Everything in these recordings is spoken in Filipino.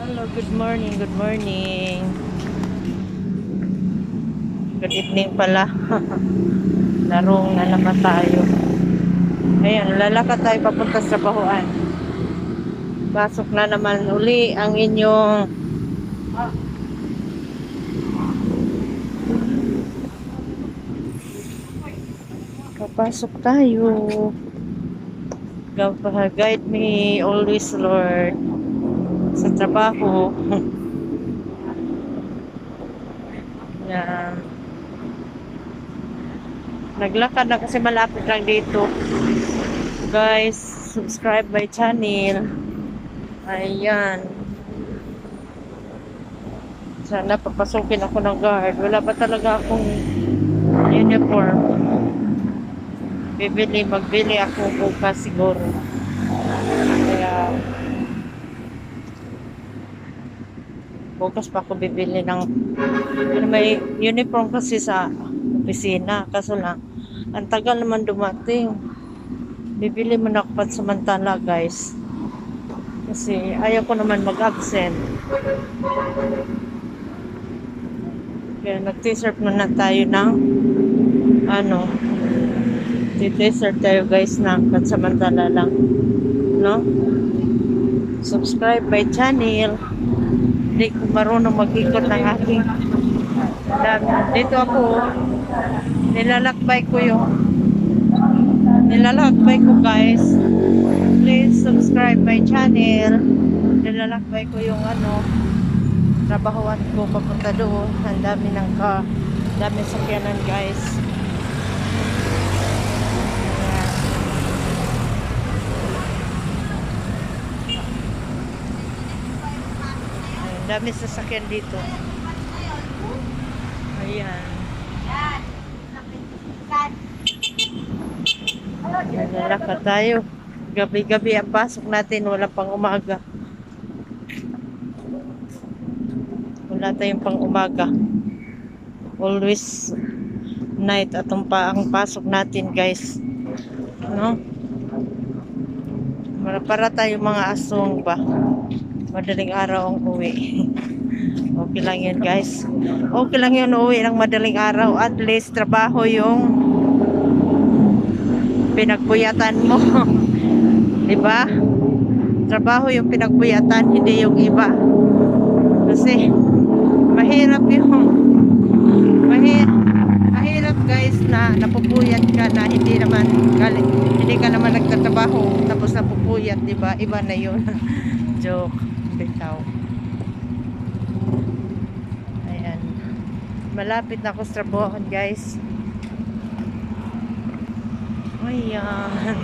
Hello, good morning, good morning. Good evening pala. Larong na naman tayo. Ayan, lalakad tayo papunta sa Bahuan. Pasok na naman uli ang inyong papasok tayo. Guide me always, Lord, sa trabaho. Yan. Naglakad na kasi malapit lang dito. Guys, subscribe my channel. Ayan. Sana papasukin ako ng guard. Wala pa talaga akong uniform. Magbili ako bukas siguro. Kaya bukas pa ako bibili ng may uniform kasi sa opisina. Kaso lang, ang tagal naman dumating. Bibili mo na ako pansamantala, guys. Kasi ayaw ko naman mag-absent. Kaya nag-t-shirt muna tayo ng t-shirt tayo, guys, na pansamantala lang. No? Subscribe my channel. Hindi ko marunong mag-ikot ng aking dito ako. Nilalakbay ko, guys. Please subscribe my channel. Nilalakbay ko yung trabahuan ko papunta doon. Ang dami sakyanan, guys. Ang dami sasakyan dito. Ayan. Lalakad tayo. Gabi-gabi ang pasok natin. Wala pang umaga. Wala tayong pang umaga. Always night atong ang pasok natin, guys. No? Para tayo mga asong ba. Madaling araw ang uwi. Okay lang yun, guys. Okay lang yun uwi ng madaling araw. At least trabaho yung pinagbuyatan mo. Diba? Trabaho yung pinagbuyatan, hindi yung iba. Kasi mahirap guys na napupuyat ka na hindi ka naman nagtatrabaho tapos napupuyat, diba? Iba na yun. Joke. Bitaw. Ayan. Malapit na ako sa trabaho, guys. Ayan.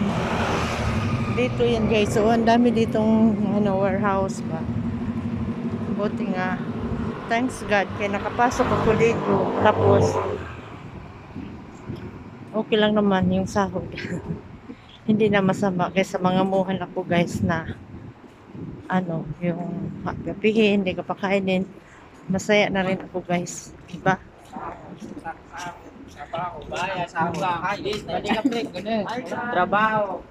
Dito yan, guys. So, ang dami ditong warehouse ba. Buti nga. Thanks God. Kaya nakapasok ako dito. Tapos, okay lang naman yung sahod. Hindi na masama. Kaysa mga muhan ako, guys, na yung gapihin, hindi ka pakainin. Masaya na rin ako, guys. Diba? Trabaho.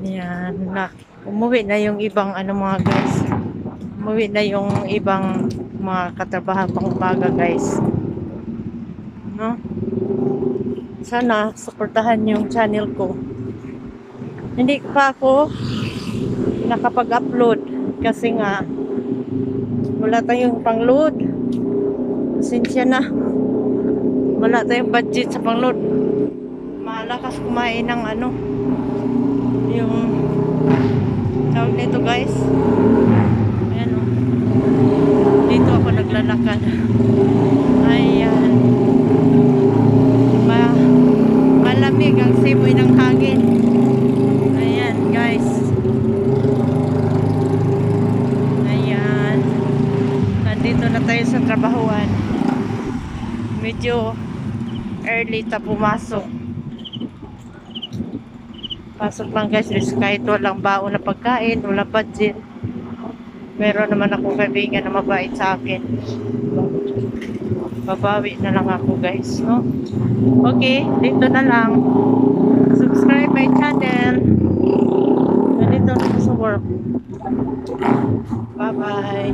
Yan na. Umuwi na yung ibang mga guys. Umuwi na yung ibang mga katrabaho pang umaga, guys. No? Sana suportahan yung channel ko. Hindi pa ako nakapag-upload kasi nga wala tayong pang-load. Pasensya na. Wala tayong budget sa pang-load. Malakas kumain ng yung tawag nito, guys. Ayan o. Dito ako naglalakad. Ayan. Malamig ang simoy ng hangin. Ayan, guys. Ayan. Nandito na tayo sa trabahuan. Medyo early ta pumasok. Pasok lang, guys, kahit walang baon na pagkain, wala budget. Meron naman ako kaibigan na mabait sa akin. Babawi na lang ako, guys, no? Okay, dito na lang. Subscribe my channel. Ganito na sa work. Bye-bye.